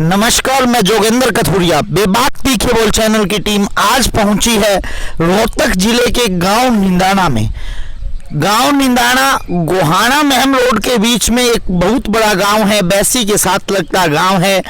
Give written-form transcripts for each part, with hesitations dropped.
नमस्कार, मैं जोगेंद्र कथुरिया। बेबाक तीखे बोल चैनल की टीम आज पहुंची है रोहतक जिले के गांव निंदाना में। गांव निंदाना गोहाना महम रोड के बीच में एक बहुत बड़ा गांव है, बैसी के साथ लगता गांव है।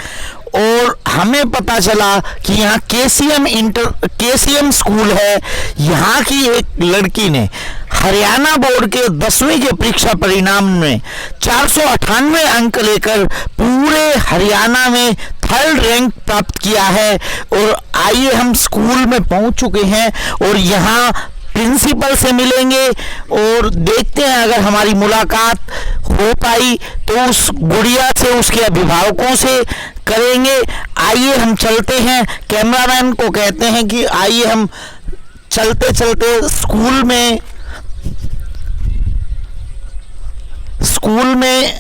और हमें पता चला कि यहाँ केसीएम स्कूल है। यहाँ की एक लड़की ने हरियाणा बोर्ड के 10वीं के परीक्षा परिणाम में 498 अंक लेकर पूरे हरियाणा में 3rd रैंक प्राप्त किया है। और आइए हम स्कूल में पहुंच चुके हैं और यहाँ प्रिंसिपल से मिलेंगे और देखते हैं अगर हमारी मुलाकात हो पाई तो उस गुड़िया से, उसके अभिभावकों से करेंगे। आइए हम चलते हैं। कैमरामैन को कहते हैं कि आइए हम चलते चलते स्कूल में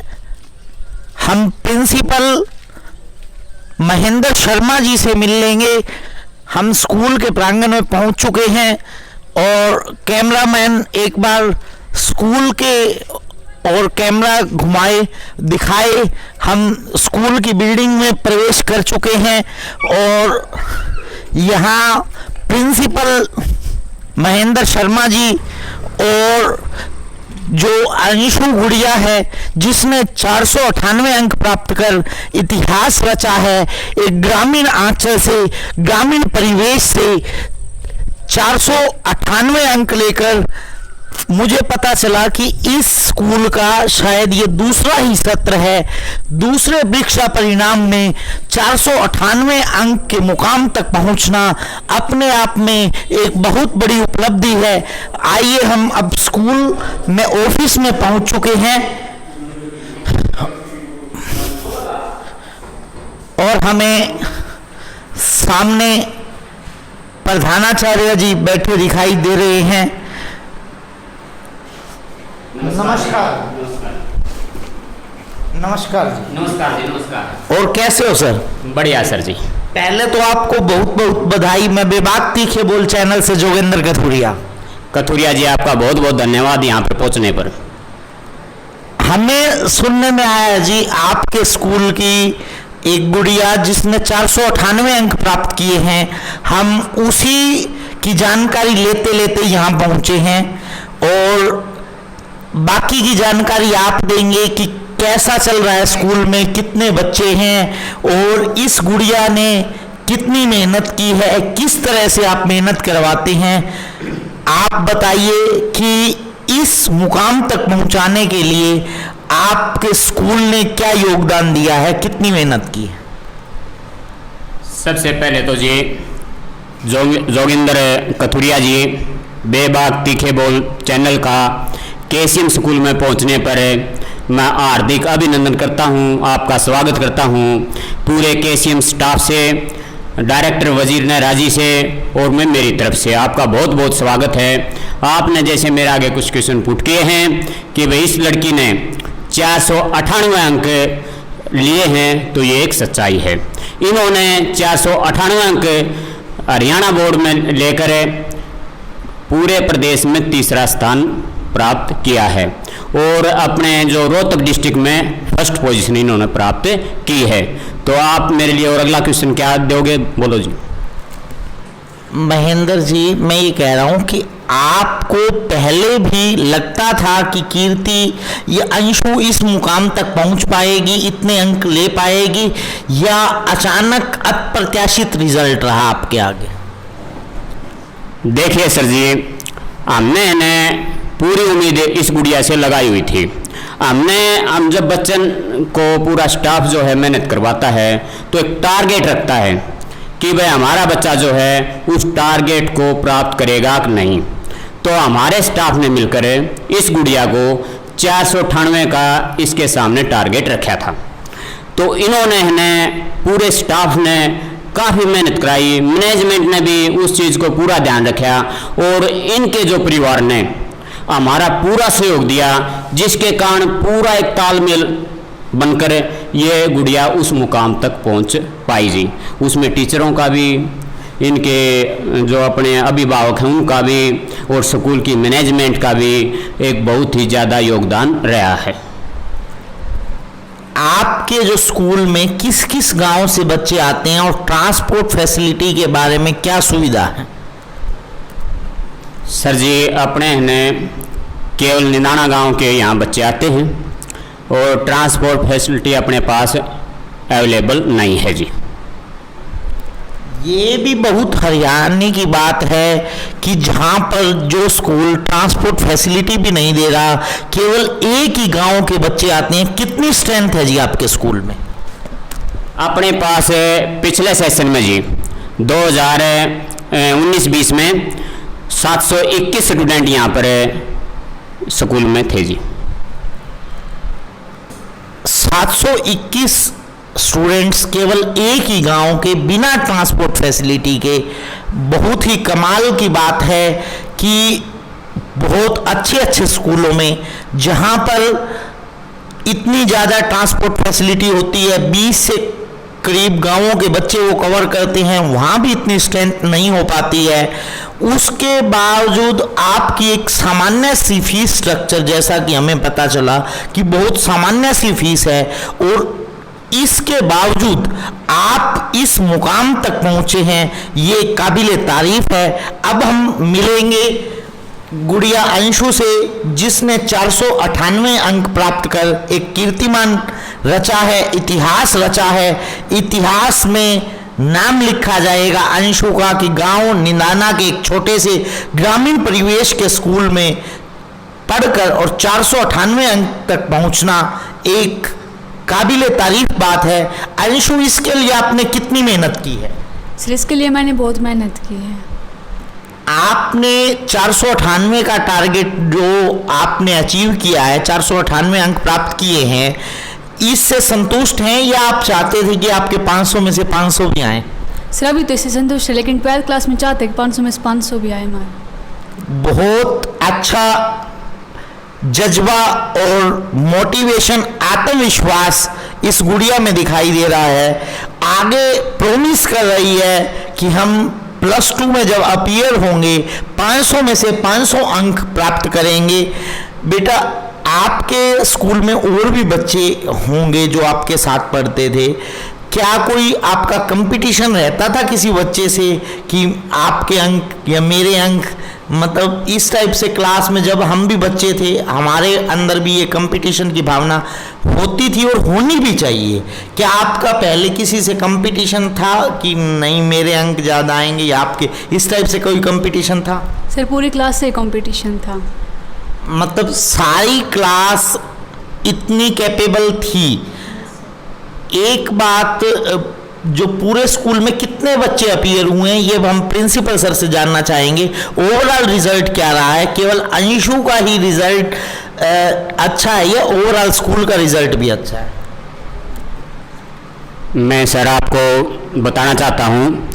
हम प्रिंसिपल महेंद्र शर्मा जी से मिल लेंगे। हम स्कूल के प्रांगण में पहुंच चुके हैं और कैमरामैन एक बार स्कूल के और कैमरा घुमाए दिखाए। हम स्कूल की बिल्डिंग में प्रवेश कर चुके हैं और यहाँ प्रिंसिपल महेंद्र शर्मा जी और जो अंशु गुड़िया है जिसने 498 अंक प्राप्त कर इतिहास रचा है, एक ग्रामीण आंचल से, ग्रामीण परिवेश से 498 अंक लेकर मुझे पता चला कि इस स्कूल का शायद ये दूसरा ही सत्र है। दूसरे परीक्षा परिणाम में 498 अंक के मुकाम तक पहुंचना अपने आप में एक बहुत बड़ी उपलब्धि है। आइए हम अब स्कूल में ऑफिस में पहुंच चुके हैं और हमें सामने प्रधानाचार्य जी बैठे दिखाई दे रहे हैं। नमस्कार। नमस्कार जी। नमस्कार जी। नमस्कार। और कैसे हो सर? बढ़िया सर जी। पहले तो आपको बहुत बहुत बधाई। मैं बेबाक तीखे बोल चैनल से जोगेंद्र कथुरिया जी, आपका बहुत बहुत धन्यवाद यहाँ पे पहुँचने पर। हमें सुनने में आया जी आपके स्कूल की एक गुड़िया जिसने 498 अंक प्राप्त किए हैं। हम उसी की जानकारी लेते लेते यहाँ पहुँचे हैं और बाकी की जानकारी आप देंगे कि कैसा चल रहा है स्कूल में, कितने बच्चे हैं और इस गुड़िया ने कितनी मेहनत की है, किस तरह से आप मेहनत करवाते हैं। आप बताइए कि इस मुकाम तक पहुंचाने के लिए आपके स्कूल ने क्या योगदान दिया है, कितनी मेहनत की है? सबसे पहले तो जी जोगिंदर कथुरिया जी, बेबाक तीखे बोल चैनल का केसीएम स्कूल में पहुंचने पर मैं हार्दिक अभिनंदन करता हूं, आपका स्वागत करता हूं। पूरे केसीएम स्टाफ से, डायरेक्टर वजीर नेहरा जी से और मैं मेरी तरफ से आपका बहुत बहुत स्वागत है। आपने जैसे मेरे आगे कुछ क्वेश्चन पुट किए हैं कि भाई इस लड़की ने 498 अंक लिए हैं, तो ये एक सच्चाई है। इन्होंने 498 अंक हरियाणा बोर्ड में लेकर पूरे प्रदेश में 3रा स्थान प्राप्त किया है और अपने जो रोहतक डिस्ट्रिक्ट में 1st पोजीशन इन्होंने प्राप्त की है। तो आप मेरे लिए और अगला क्वेश्चन क्या दोगे, बोलो जी। महेंद्र जी, मैं ये कह रहा हूँ कि आपको पहले भी लगता था कि कीर्ति या अंशु इस मुकाम तक पहुंच पाएगी, इतने अंक ले पाएगी, या अचानक अप्रत्याशित रिजल्ट रहा आपके आगे? देखिए सर जी, हमने पूरी उम्मीद इस गुड़िया से लगाई हुई थी। हम जब बच्चन को पूरा स्टाफ जो है मेहनत करवाता है तो एक टारगेट रखता है कि भाई हमारा बच्चा जो है उस टारगेट को प्राप्त करेगा कि नहीं। तो हमारे स्टाफ ने मिलकर इस गुड़िया को 498 का इसके सामने टारगेट रखा था। तो इन्होंने पूरे स्टाफ ने काफ़ी मेहनत कराई, मैनेजमेंट ने भी उस चीज़ को पूरा ध्यान रखा और इनके जो परिवार ने हमारा पूरा सहयोग दिया, जिसके कारण पूरा एक तालमेल बनकर ये गुड़िया उस मुकाम तक पहुंच पाई जी। उसमें टीचरों का भी, इनके जो अपने अभिभावक हैं उनका भी और स्कूल की मैनेजमेंट का भी एक बहुत ही ज़्यादा योगदान रहा है। आप आपके जो स्कूल में किस किस गांव से बच्चे आते हैं और ट्रांसपोर्ट फैसिलिटी के बारे में क्या सुविधा है? सर जी, अपने ने केवल निंदाना गांव के यहाँ बच्चे आते हैं और ट्रांसपोर्ट फैसिलिटी अपने पास अवेलेबल नहीं है जी। ये भी बहुत हैरानी की बात है कि जहां पर जो स्कूल ट्रांसपोर्ट फैसिलिटी भी नहीं दे रहा, केवल एक ही गांव के बच्चे आते हैं। कितनी स्ट्रेंथ है जी आपके स्कूल में? अपने पास पिछले सेशन में जी 2019-20 में 721 स्टूडेंट यहाँ पर स्कूल में थे जी। 721 स्टूडेंट्स केवल एक ही गांव के, बिना ट्रांसपोर्ट फैसिलिटी के। बहुत ही कमाल की बात है कि बहुत अच्छे अच्छे स्कूलों में जहां पर इतनी ज़्यादा ट्रांसपोर्ट फैसिलिटी होती है, 20 से करीब गांवों के बच्चे वो कवर करते हैं, वहाँ भी इतनी स्ट्रेंथ नहीं हो पाती है। उसके बावजूद आपकी एक सामान्य सी फीस स्ट्रक्चर, जैसा कि हमें पता चला कि बहुत सामान्य सी फीस है, और इसके बावजूद आप इस मुकाम तक पहुंचे हैं, ये काबिले तारीफ है। अब हम मिलेंगे गुड़िया अंशु से, जिसने 498 अंक प्राप्त कर एक कीर्तिमान रचा है, इतिहास रचा है। इतिहास में नाम लिखा जाएगा अंशु का कि गांव निंदाना के एक छोटे से ग्रामीण परिवेश के स्कूल में पढ़कर और 498 अंक तक पहुंचना एक काबिले तारीफ बात है। अंशु, इसके लिए आपने कितनी मेहनत की है? सर, इसके लिए मैंने बहुत मेहनत की है। आपने 498 का टारगेट जो आपने अचीव किया है, 498 अंक प्राप्त किए हैं, इससे संतुष्ट हैं या आप चाहते थे कि आपके 500 में से 500 भी आए? सर, अभी तो इससे संतुष्ट है, लेकिन 12th क्लास में चाहते हैं कि 500 में से 500 भी आए हमारे। बहुत अच्छा जज्बा और मोटिवेशन, आत्मविश्वास इस गुड़िया में दिखाई दे रहा है। आगे प्रॉमिस कर रही है कि हम +2 में जब अपीयर होंगे 500 में से 500 अंक प्राप्त करेंगे। बेटा, आपके स्कूल में और भी बच्चे होंगे जो आपके साथ पढ़ते थे, क्या कोई आपका कंपटीशन रहता था किसी बच्चे से कि आपके अंक या मेरे अंक, मतलब इस टाइप से? क्लास में जब हम भी बच्चे थे, हमारे अंदर भी ये कंपटीशन की भावना होती थी और होनी भी चाहिए। क्या आपका पहले किसी से कंपटीशन था कि नहीं मेरे अंक ज़्यादा आएंगे या आपके, इस टाइप से कोई कंपटीशन था? सर, पूरी क्लास से कंपटीशन था। मतलब सारी क्लास इतनी कैपेबल थी। एक बात, जो पूरे स्कूल में कितने बच्चे अपीयर हुए हैं, ये हम प्रिंसिपल सर से जानना चाहेंगे। ओवरऑल रिजल्ट क्या रहा है? केवल अंशु का ही रिजल्ट अच्छा है या ओवरऑल स्कूल का रिजल्ट भी अच्छा है? मैं सर आपको बताना चाहता हूँ,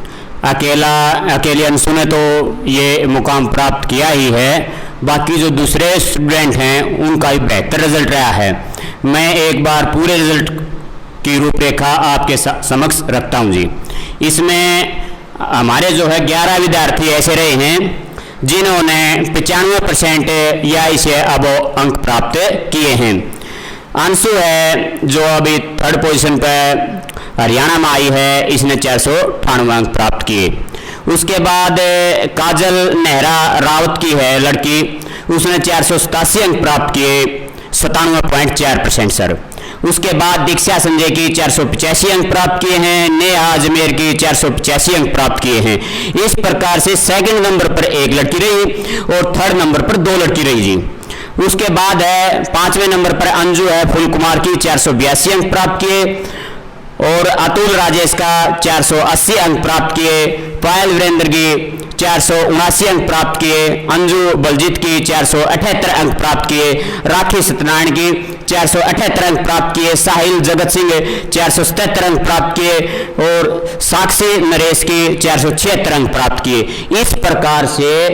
अकेले अंशु ने तो ये मुकाम प्राप्त किया ही है, बाकी जो दूसरे स्टूडेंट हैं उनका भी बेहतर रिजल्ट रहा है। मैं एक बार पूरे रिजल्ट की रूपरेखा आपके समक्ष रखता हूं जी। इसमें हमारे जो है 11 विद्यार्थी ऐसे रहे हैं जिन्होंने 95% या इसे अब अंक प्राप्त किए हैं। अंशु है जो अभी 3rd पोजीशन पर हरियाणा में आई है, इसने 498 अंक प्राप्त किए। उसके बाद काजल नेहरा रावत की है लड़की, उसने 487 अंक प्राप्त किए, 97.4% सर। उसके बाद दीक्षा संजय की 485 अंक प्राप्त किए हैं, नेहा अजमेर की 485 अंक प्राप्त किए हैं। इस प्रकार से 2nd नंबर पर एक लड़की रही और 3rd नंबर पर 2 लड़की रही जी। उसके बाद है 5वें नंबर पर अंजू है फूल कुमार की 482 अंक प्राप्त किए और अतुल राजेश का 480 अंक प्राप्त किए, पायल वीरेंद्र की 479 अंक प्राप्त किए, अंजू बलजीत की 478 अंक प्राप्त किए, राखी सत्यनारायण की 478 अंक प्राप्त किए, साहिल जगत सिंह 477 अंक प्राप्त किए और साक्षी नरेश की 476 अंक प्राप्त किए। इस प्रकार से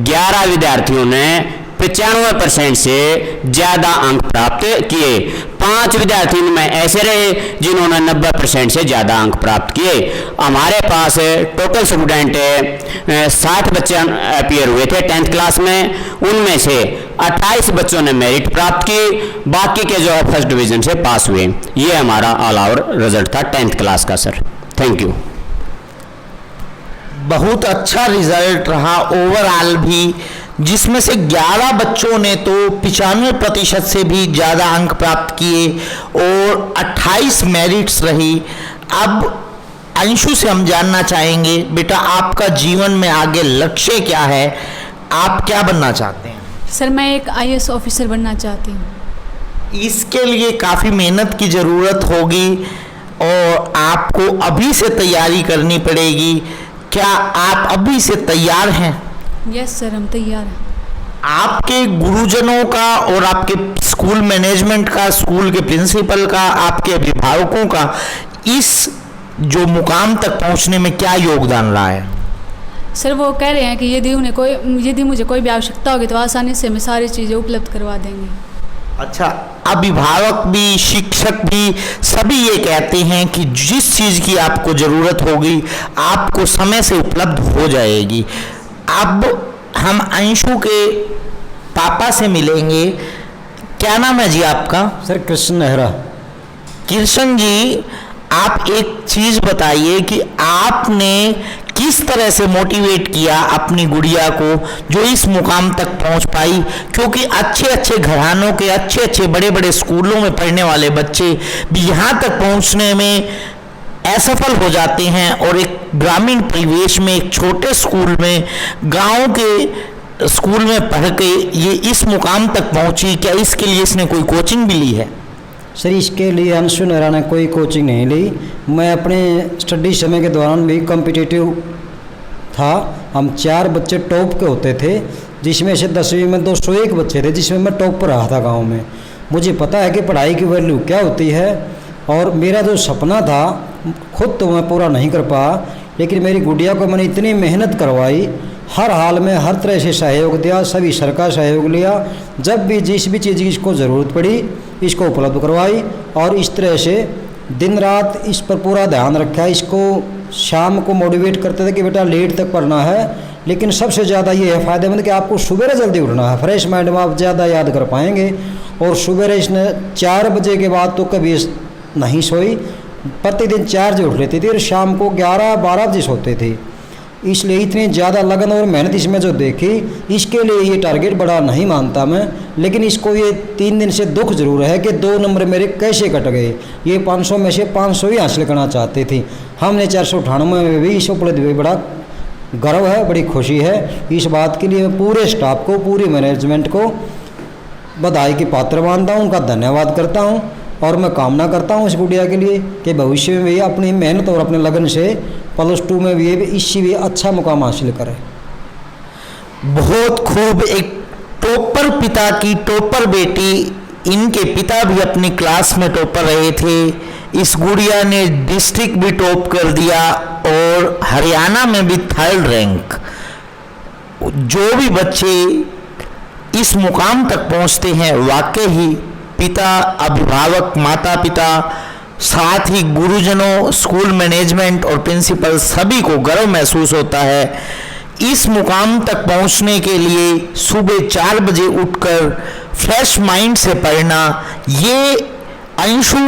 11 विद्यार्थियों ने 95% से ज़्यादा अंक प्राप्त किए। 5 विद्यार्थी में ऐसे रहे जिन्होंने 90% से ज़्यादा अंक प्राप्त किए। हमारे पास टोटल स्टूडेंट 60 बच्चे अपीयर हुए थे 10th क्लास में, उनमें से 28 बच्चों ने मेरिट प्राप्त की, बाकी के जो है फर्स्ट डिवीजन से पास हुए। ये हमारा ऑल ओवर रिजल्ट था 10th क्लास का सर। Thank you. बहुत अच्छा रिजल्ट रहा ओवरऑल भी, जिसमें से 11 बच्चों ने तो 95% से भी ज़्यादा अंक प्राप्त किए और 28 मेरिट्स रही। अब अंशु से हम जानना चाहेंगे, बेटा आपका जीवन में आगे लक्ष्य क्या है, आप क्या बनना चाहते हैं? सर मैं एक IAS ऑफिसर बनना चाहती हूँ। इसके लिए काफ़ी मेहनत की ज़रूरत होगी और आपको अभी से तैयारी करनी पड़ेगी। क्या आप अभी से तैयार हैं? यस सर, हम तैयार हैं। आपके गुरुजनों का और आपके स्कूल मैनेजमेंट का, स्कूल के प्रिंसिपल का, आपके अभिभावकों का इस जो मुकाम तक पहुंचने में क्या योगदान रहा है? सर वो कह रहे हैं कि यदि मुझे कोई भी आवश्यकता होगी तो आसानी से हमें सारी चीज़ें उपलब्ध करवा देंगे। अच्छा, अभिभावक भी, शिक्षक भी सभी ये कहते हैं कि जिस चीज़ की आपको ज़रूरत होगी आपको समय से उपलब्ध हो जाएगी। अब हम अंशु के पापा से मिलेंगे। क्या नाम है जी आपका? सर कृष्ण नेहरा। कृष्ण जी, आप एक चीज़ बताइए कि आपने किस तरह से मोटिवेट किया अपनी गुड़िया को जो इस मुकाम तक पहुंच पाई? क्योंकि अच्छे अच्छे घरानों के, अच्छे अच्छे बड़े बड़े स्कूलों में पढ़ने वाले बच्चे भी यहाँ तक पहुंचने में असफल हो जाते हैं और एक ग्रामीण परिवेश में, एक छोटे स्कूल में, गांव के स्कूल में पढ़ के ये इस मुकाम तक पहुंची। क्या इसके लिए इसने कोई कोचिंग भी ली है? सर इसके लिए अंशु नेहरा ने कोई कोचिंग नहीं ली। मैं अपने स्टडी समय के दौरान भी कॉम्पिटिटिव था। हम 4 बच्चे टॉप के होते थे, जिसमें से 10वीं में 201 बच्चे थे, जिसमें मैं टॉप पर रहा था गांव में। मुझे पता है कि पढ़ाई की वैल्यू क्या होती है और मेरा जो सपना था खुद तो मैं पूरा नहीं कर पाया, लेकिन मेरी गुड़िया को मैंने इतनी मेहनत करवाई, हर हाल में हर तरह से सहयोग दिया, सभी सर का सहयोग लिया। जब भी जिस भी चीज़ की इसको ज़रूरत पड़ी इसको उपलब्ध करवाई और इस तरह से दिन रात इस पर पूरा ध्यान रखा। इसको शाम को मोटिवेट करते थे कि बेटा लेट तक पढ़ना है, लेकिन सबसे ज़्यादा ये है फ़ायदेमंद कि आपको सुबह जल्दी उठना है। फ्रेश माइंड में आप ज़्यादा याद कर पाएंगे। और सुबह इसने 4 बजे के बाद तो कभी नहीं सोई, प्रतिदिन 4 बजे उठ लेती थी और शाम को 11-12 बजे सोते थे। इसलिए इतनी ज़्यादा लगन और मेहनत इसमें जो देखी, इसके लिए ये टारगेट बड़ा नहीं मानता मैं, लेकिन इसको ये 3 दिन से दुख जरूर है कि 2 नंबर मेरे कैसे कट गए। ये 500 में से 500 ही हासिल करना चाहती थी। हमने 498 में भी इस उपलब्धि में बड़ा गर्व है, बड़ी खुशी है। इस बात के लिए मैं पूरे स्टाफ को, पूरी मैनेजमेंट को बधाई की पात्र मानता हूँ, उनका धन्यवाद करता हूँ और मैं कामना करता हूँ इस गुड़िया के लिए कि भविष्य में भी अपनी मेहनत और अपने लगन से +2 में भी इससे भी अच्छा मुकाम हासिल करे। बहुत खूब। एक टॉपर पिता की टॉपर बेटी, इनके पिता भी अपनी क्लास में टॉपर रहे थे। इस गुड़िया ने डिस्ट्रिक्ट भी टॉप कर दिया और हरियाणा में भी 3rd रैंक। जो भी बच्चे इस मुकाम तक पहुंचते हैं वाकई ही पिता, अभिभावक, माता पिता, साथ ही गुरुजनों, स्कूल मैनेजमेंट और प्रिंसिपल सभी को गर्व महसूस होता है। इस मुकाम तक पहुंचने के लिए सुबह 4 बजे उठकर फ्रेश माइंड से पढ़ना, ये अंशु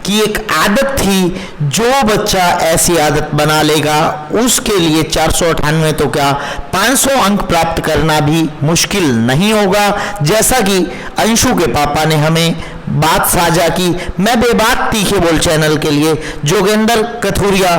की एक आदत थी। जो बच्चा ऐसी आदत बना लेगा उसके लिए 498 तो क्या 500 अंक प्राप्त करना भी मुश्किल नहीं होगा। जैसा कि अंशु के पापा ने हमें बात साझा की। मैं बेबाक तीखे बोल चैनल के लिए जोगेंद्र कथुरिया,